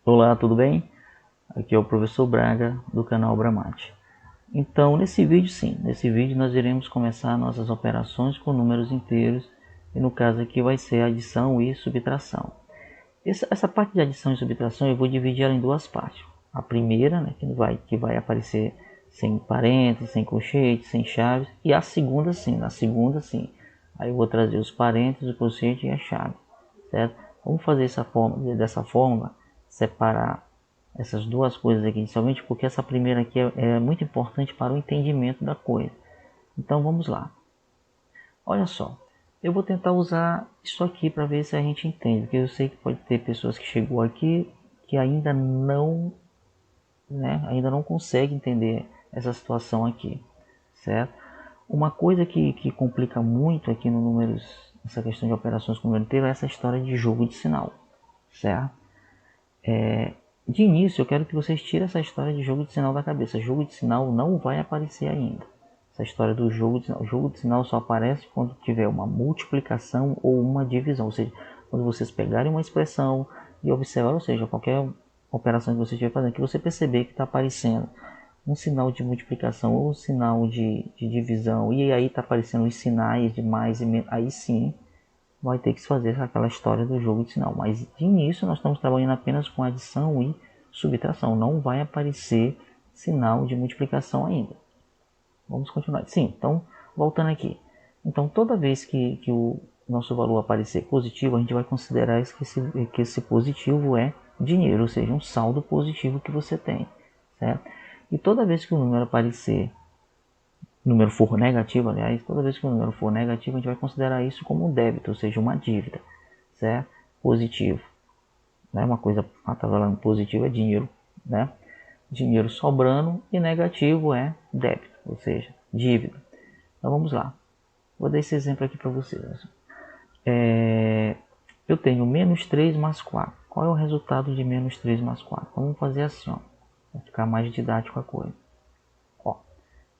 Olá, tudo bem? Aqui é o professor Braga do canal Bramate. Então, nesse vídeo nós iremos começar nossas operações com números inteiros e no caso aqui vai ser adição e subtração. Essa parte de adição e subtração eu vou dividir ela em duas partes. A primeira, né, que vai aparecer sem parênteses, sem colchete, sem chaves, e a segunda sim, Aí eu vou trazer os parênteses, o colchete e a chave, certo? Vamos fazer dessa forma, separar essas duas coisas aqui inicialmente, porque essa primeira aqui é muito importante para o entendimento da coisa. Então vamos lá. Olha só, eu vou tentar usar isso aqui para ver se a gente entende, porque eu sei que pode ter pessoas que chegou aqui que ainda não consegue entender essa situação aqui, certo? Uma coisa que complica muito aqui no números, essa questão de operações com número inteiro, é essa história de jogo de sinal, certo? De início eu quero que vocês tirem essa história de jogo de sinal da cabeça. Jogo de sinal não vai aparecer ainda. Essa história do jogo de sinal. O jogo de sinal só aparece quando tiver uma multiplicação ou uma divisão. Ou seja, quando vocês pegarem uma expressão e observar, ou seja, qualquer operação que você estiver fazendo, que você perceber que está aparecendo um sinal de multiplicação ou um sinal de divisão, e aí está aparecendo os sinais de mais e menos, aí sim vai ter que se fazer aquela história do jogo de sinal. Mas de início nós estamos trabalhando apenas com adição e subtração. Não vai aparecer sinal de multiplicação ainda. Vamos continuar. Sim, então voltando aqui. Então toda vez que o nosso valor aparecer positivo, a gente vai considerar que esse positivo é dinheiro, ou seja, um saldo positivo que você tem, certo? E toda vez que o número for negativo, aliás, toda vez que o número for negativo, a gente vai considerar isso como um débito, ou seja, uma dívida, certo? Positivo, né? Uma coisa, tá falando positivo é dinheiro, né? Dinheiro sobrando, e negativo é débito, ou seja, dívida. Então vamos lá, vou dar esse exemplo aqui para vocês. Eu tenho menos 3 mais 4. Qual é o resultado de menos 3 mais 4? Então vamos fazer assim, ó, para ficar mais didático a coisa.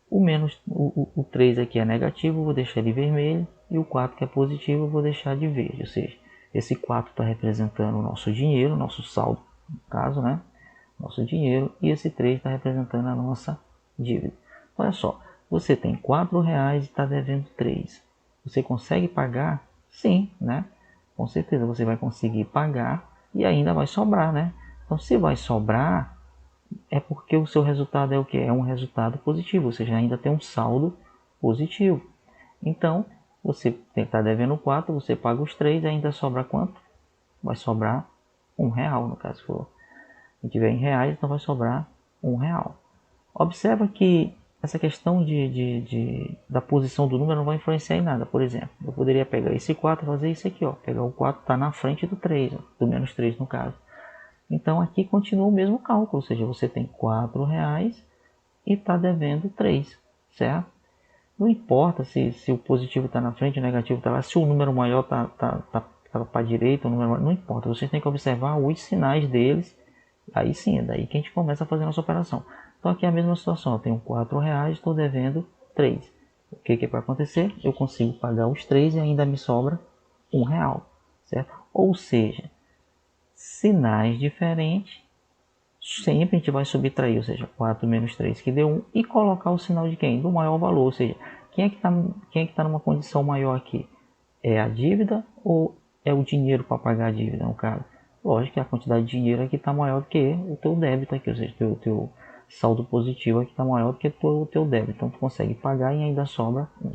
O 3 aqui é negativo, vou deixar de vermelho, e o 4 que é positivo, vou deixar de verde. Ou seja, esse 4 está representando o nosso dinheiro, nosso saldo, no caso, né? Nosso dinheiro, e esse 3 está representando a nossa dívida. Olha só, você tem R$4 e está devendo 3. Você consegue pagar? Sim, né? Com certeza você vai conseguir pagar e ainda vai sobrar, né? Então, se vai sobrar, é porque o seu resultado é o que? É um resultado positivo, ou seja, ainda tem um saldo positivo. Então, você está devendo 4, você paga os 3 e ainda sobra quanto? Vai sobrar R$1, no caso for. Se tiver em reais, então vai sobrar R$1. Observa que essa questão da posição do número não vai influenciar em nada. Por exemplo, eu poderia pegar esse 4 e fazer isso aqui, ó. Pegar o 4 está na frente do 3, ó, do menos 3 no caso. Então aqui continua o mesmo cálculo, ou seja, você tem R$4 e está devendo 3, certo? Não importa se o positivo está na frente, o negativo está lá, se o número maior está para a direita, o número maior, não importa, você tem que observar os sinais deles, aí sim, é daí que a gente começa a fazer a nossa operação. Então aqui é a mesma situação, eu tenho R$4, estou devendo 3. O que para acontecer? Eu consigo pagar os 3 e ainda me sobra R$1, certo? Ou seja, sinais diferentes, sempre a gente vai subtrair, ou seja, 4 menos 3 que deu 1, e colocar o sinal de quem? Do maior valor, ou seja, quem é que está numa condição maior aqui? É a dívida ou é o dinheiro para pagar a dívida, no caso? Lógico que a quantidade de dinheiro aqui está maior do que o teu débito aqui, ou seja, o teu saldo positivo aqui está maior do que o teu débito, então tu consegue pagar e ainda sobra 1.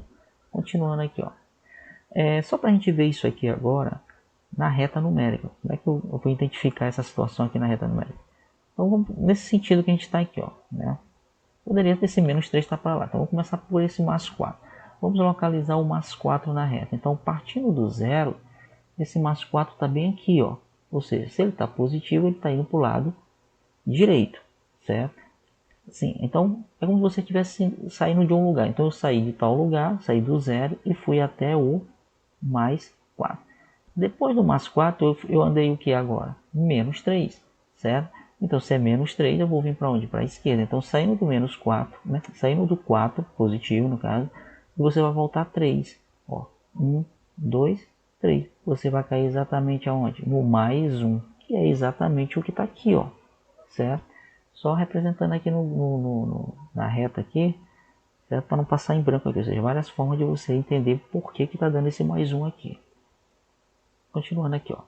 Continuando aqui, ó. Só para a gente ver isso aqui agora, na reta numérica. Como é que eu vou identificar essa situação aqui na reta numérica? Então, nesse sentido que a gente está aqui, ó, né? Poderia ter esse menos 3 estar para lá. Então, vamos começar por esse mais 4. Vamos localizar o mais 4 na reta. Então, partindo do zero, esse mais 4 está bem aqui, ó. Ou seja, se ele está positivo, ele está indo para o lado direito, certo? Sim, então, é como se você estivesse saindo de um lugar. Então, eu saí de tal lugar, saí do zero e fui até o mais 4. Depois do mais 4, eu andei o que agora? Menos 3, certo? Então, se é menos 3, eu vou vir para onde? Para a esquerda. Então, saindo do menos 4, né? Saindo do 4, positivo no caso, e você vai voltar 3. Ó, 1, 2, 93. Você vai cair exatamente aonde? No mais 1, que é exatamente o que está aqui, ó, certo? Só representando aqui na reta aqui, certo? Para não passar em branco aqui, ou seja, várias formas de você entender por que está dando esse mais 1 aqui. Continuando aqui, ó.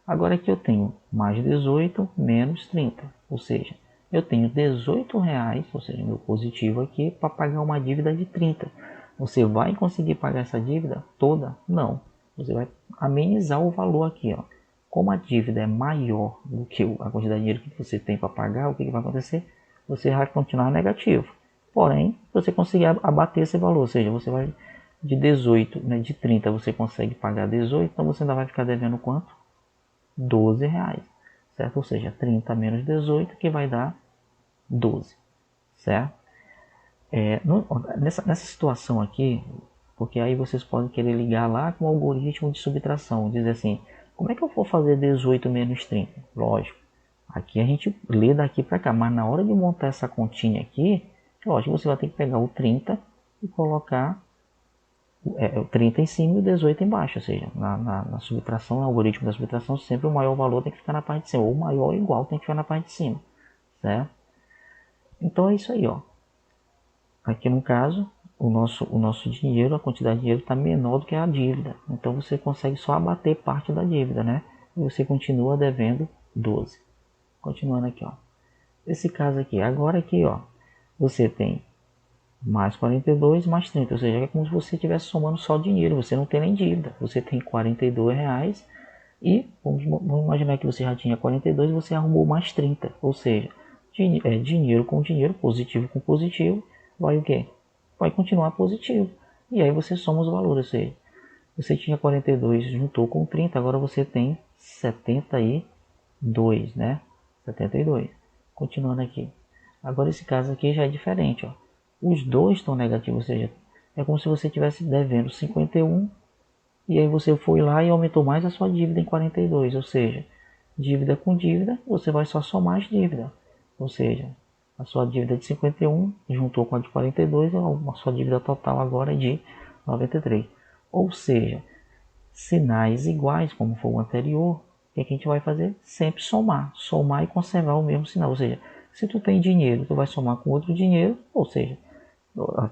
Agora aqui eu tenho mais 18 menos 30, ou seja, eu tenho 18 reais, ou seja, meu positivo aqui, para pagar uma dívida de 30. Você vai conseguir pagar essa dívida toda? Não. Você vai amenizar o valor aqui, ó. Como a dívida é maior do que a quantidade de dinheiro que você tem para pagar, o que vai acontecer? Você vai continuar negativo. Porém, você conseguir abater esse valor, ou seja, você vai de 18, né, de 30 você consegue pagar 18, então você ainda vai ficar devendo quanto? 12 reais, certo? Ou seja, 30 menos 18 que vai dar 12, certo? Nessa situação aqui, porque aí vocês podem querer ligar lá com o algoritmo de subtração, dizer assim, como é que eu vou fazer 18 menos 30? Lógico, aqui a gente lê daqui para cá, mas na hora de montar essa continha aqui, lógico, você vai ter que pegar o 30 e colocar o 30 em cima e o 18 embaixo, ou seja, na subtração, no algoritmo da subtração, sempre o maior valor tem que ficar na parte de cima, ou o maior ou igual tem que ficar na parte de cima, certo? Então é isso aí, ó. Aqui no caso, o nosso dinheiro, a quantidade de dinheiro está menor do que a dívida, então você consegue só abater parte da dívida, né? E você continua devendo 12. Continuando aqui, ó. Esse caso aqui, agora aqui, ó, você tem mais 42 mais 30, ou seja, é como se você estivesse somando só dinheiro, você não tem nem dívida, você tem 42 reais e vamos imaginar que você já tinha 42 e você arrumou mais 30, ou seja, dinheiro com dinheiro, positivo com positivo, vai o quê? Vai continuar positivo, e aí você soma os valores, ou seja, você tinha 42, juntou com 30, agora você tem 72, né? 72. Continuando aqui. Agora esse caso aqui já é diferente, ó. Os dois estão negativos, ou seja, é como se você estivesse devendo 51 e aí você foi lá e aumentou mais a sua dívida em 42, ou seja, dívida com dívida, você vai só somar as dívidas. Ou seja, a sua dívida de 51 juntou com a de 42, a sua dívida total agora é de 93. Ou seja, sinais iguais, como foi o anterior, o que a gente vai fazer? Sempre somar. Somar e conservar o mesmo sinal. Ou seja, se tu tem dinheiro, tu vai somar com outro dinheiro, ou seja,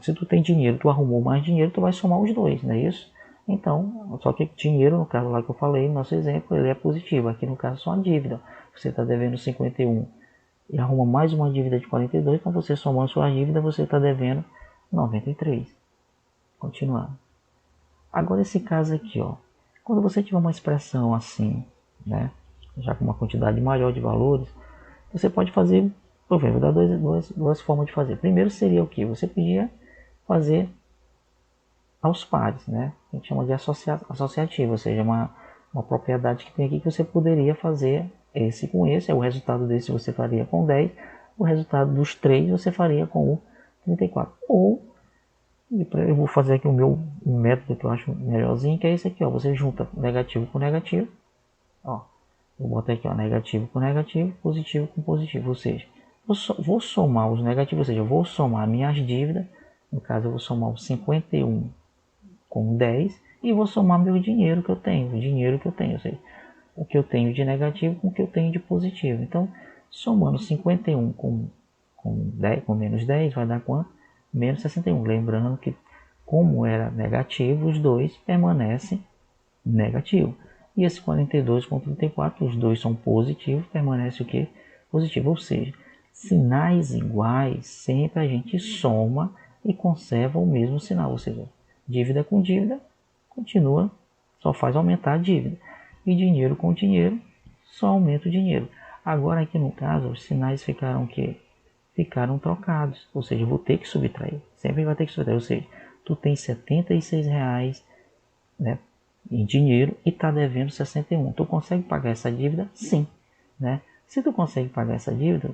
se tu tem dinheiro, tu arrumou mais dinheiro, tu vai somar os dois, não é isso? Então, só que dinheiro, no caso lá que eu falei, no nosso exemplo, ele é positivo. Aqui no caso só a dívida. Você está devendo 51 e arruma mais uma dívida de 42, então você somando sua dívida, você está devendo 93. Continuando. Agora esse caso aqui, ó. Quando você tiver uma expressão assim, né, já com uma quantidade maior de valores, você pode fazer, por exemplo, dá duas formas de fazer. Primeiro seria o que? Você podia fazer aos pares, né? A gente chama de associativo, ou seja, uma propriedade que tem aqui que você poderia fazer esse com esse, o resultado desse você faria com 10, o resultado dos 3 você faria com o 34. Ou, eu vou fazer aqui o meu método que eu acho melhorzinho, que é esse aqui, ó. Você junta negativo com negativo, ó. Vou botar aqui, ó, negativo com negativo, positivo com positivo, ou seja, vou somar os negativos, ou seja, eu vou somar minhas dívidas, no caso eu vou somar os 51 com 10 e vou somar meu dinheiro que eu tenho, ou seja, o que eu tenho de negativo com o que eu tenho de positivo. Então, somando 51 com menos 10 vai dar quanto? Menos 61. Lembrando que, como era negativo, os dois permanecem negativos. E esse 42 com 34, os dois são positivos, permanece o que? Positivo. Ou seja, sinais iguais, sempre a gente soma e conserva o mesmo sinal. Ou seja, dívida com dívida continua, só faz aumentar a dívida. E dinheiro com dinheiro, só aumenta o dinheiro. Agora aqui no caso, os sinais ficaram o quê? Ficaram trocados. Ou seja, eu vou ter que subtrair. Sempre vai ter que subtrair. Ou seja, tu tem 76 reais, né, em dinheiro e está devendo 61. Tu consegue pagar essa dívida? Sim. Né? Se tu consegue pagar essa dívida,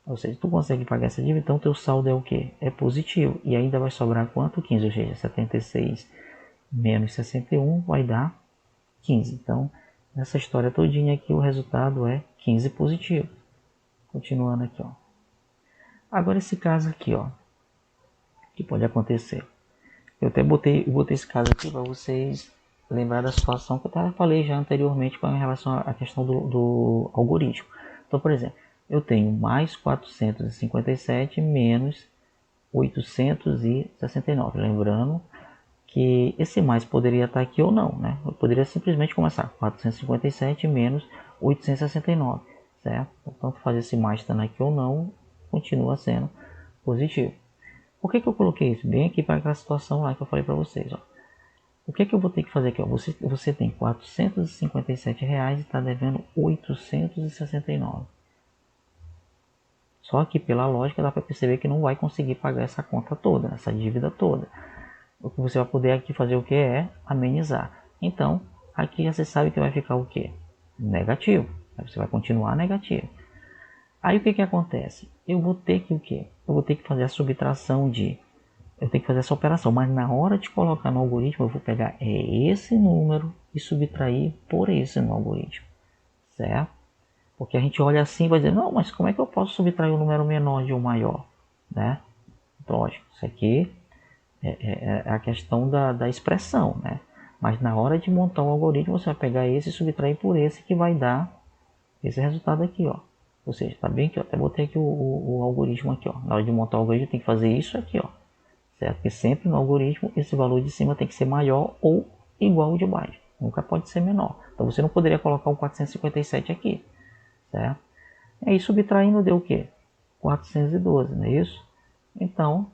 ou seja, tu consegue pagar essa dívida, então teu saldo é o quê? É positivo. E ainda vai sobrar quanto? 15. Ou seja, 76 menos 61 vai dar 15. Então, nessa história todinha aqui, o resultado é 15 positivo. Continuando aqui, ó. Agora esse caso aqui, ó, que pode acontecer. Eu até botei esse caso aqui para vocês lembrar da situação que eu até falei já anteriormente com relação à questão do algoritmo. Então, por exemplo, eu tenho mais 457 menos 869. Lembrando que esse mais poderia estar aqui ou não, né? Eu poderia simplesmente começar 457 menos 869, certo? Então, tanto faz esse mais estando aqui ou não, continua sendo positivo. Por que eu coloquei isso? Bem aqui para aquela situação lá que eu falei para vocês, ó. O que eu vou ter que fazer aqui? Ó? Você tem R$ 457 e está devendo 869. Só que pela lógica dá para perceber que não vai conseguir pagar essa conta toda, essa dívida toda. O que você vai poder aqui fazer o que é amenizar. Então, aqui já você sabe que vai ficar o que? Negativo. Aí você vai continuar negativo. Aí o que acontece? Eu vou ter que o que? Eu vou ter que fazer a subtração de... Eu tenho que fazer essa operação, mas na hora de colocar no algoritmo, eu vou pegar esse número e subtrair por esse no algoritmo. Certo? Porque a gente olha assim e vai dizer, não, mas como é que eu posso subtrair um número menor de um maior? Né? Lógico, isso aqui é a questão da expressão, né? Mas na hora de montar o algoritmo, você vai pegar esse e subtrair por esse que vai dar esse resultado aqui, ó. Ou seja, tá bem que eu até botei aqui o algoritmo aqui, ó. Na hora de montar o algoritmo tem que fazer isso aqui, ó. Certo? Porque sempre no algoritmo esse valor de cima tem que ser maior ou igual ao de baixo. Nunca pode ser menor. Então você não poderia colocar um 457 aqui, certo? E aí subtraindo deu o quê? 412, não é isso? Então,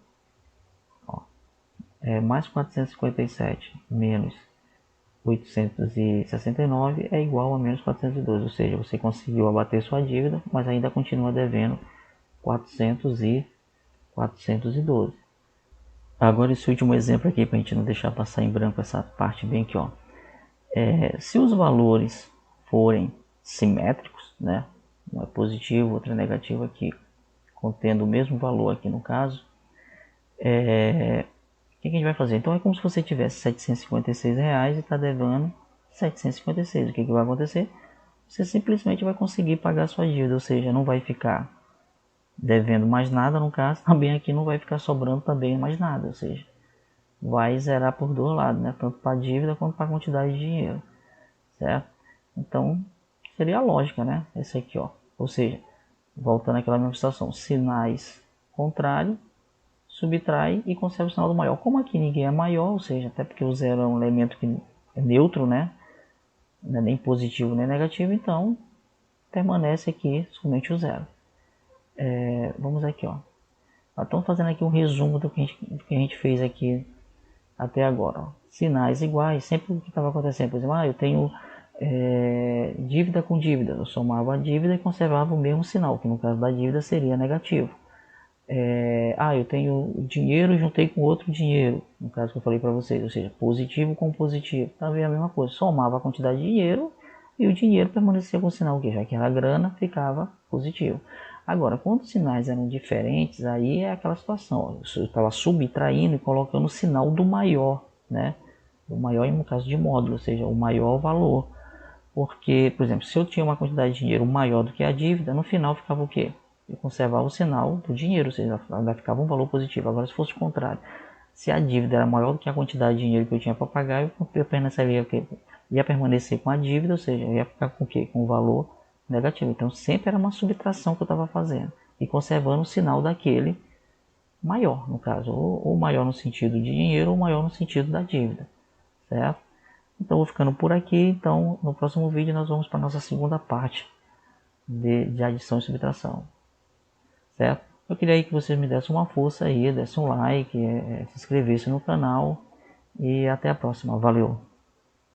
mais 457 menos 869 é igual a menos 412, ou seja, você conseguiu abater sua dívida, mas ainda continua devendo 412. Agora esse último exemplo aqui, para a gente não deixar passar em branco essa parte bem aqui, ó. Se os valores forem simétricos, né, um é positivo, outro é negativo aqui, contendo o mesmo valor aqui no caso, o que a gente vai fazer? Então é como se você tivesse R$ 756 e está devendo 756. O que vai acontecer? Você simplesmente vai conseguir pagar a sua dívida, ou seja, não vai ficar devendo mais nada no caso, também aqui não vai ficar sobrando também mais nada, ou seja, vai zerar por dois lados, né? Tanto para a dívida quanto para a quantidade de dinheiro, certo? Então seria a lógica, né? Esse aqui, ó. Ou seja, voltando àquela mesma situação, sinais contrários, subtrai e conserva o sinal do maior. Como aqui ninguém é maior, ou seja, até porque o zero é um elemento que é neutro, né? Não é nem positivo nem negativo, então permanece aqui somente o zero. Vamos aqui, ó. Estamos fazendo aqui um resumo do que a gente fez aqui até agora. Ó. Sinais iguais, sempre o que estava acontecendo, por exemplo, eu tenho dívida com dívida, eu somava a dívida e conservava o mesmo sinal, que no caso da dívida seria negativo. Eu tenho dinheiro e juntei com outro dinheiro, no caso que eu falei para vocês, ou seja, positivo com positivo, também a mesma coisa, somava a quantidade de dinheiro e o dinheiro permanecia com o sinal que já que era grana, ficava positivo. Agora, quando os sinais eram diferentes, aí é aquela situação, eu estava subtraindo e colocando o sinal do maior, né? O maior no caso de módulo, ou seja, o maior valor. Porque, por exemplo, se eu tinha uma quantidade de dinheiro maior do que a dívida, no final ficava o quê? Eu conservava o sinal do dinheiro, ou seja, ainda ficava um valor positivo. Agora, se fosse o contrário, se a dívida era maior do que a quantidade de dinheiro que eu tinha para pagar, ia permanecer com a dívida, ou seja, eu ia ficar com o quê? Com o valor negativo. Então, sempre era uma subtração que eu estava fazendo e conservando o sinal daquele maior, no caso, ou maior no sentido de dinheiro ou maior no sentido da dívida, certo? Então, vou ficando por aqui. Então, no próximo vídeo nós vamos para a nossa segunda parte de adição e subtração, certo? Eu queria aí que vocês me dessem uma força aí, dessem um like, se inscrevessem no canal e até a próxima. Valeu!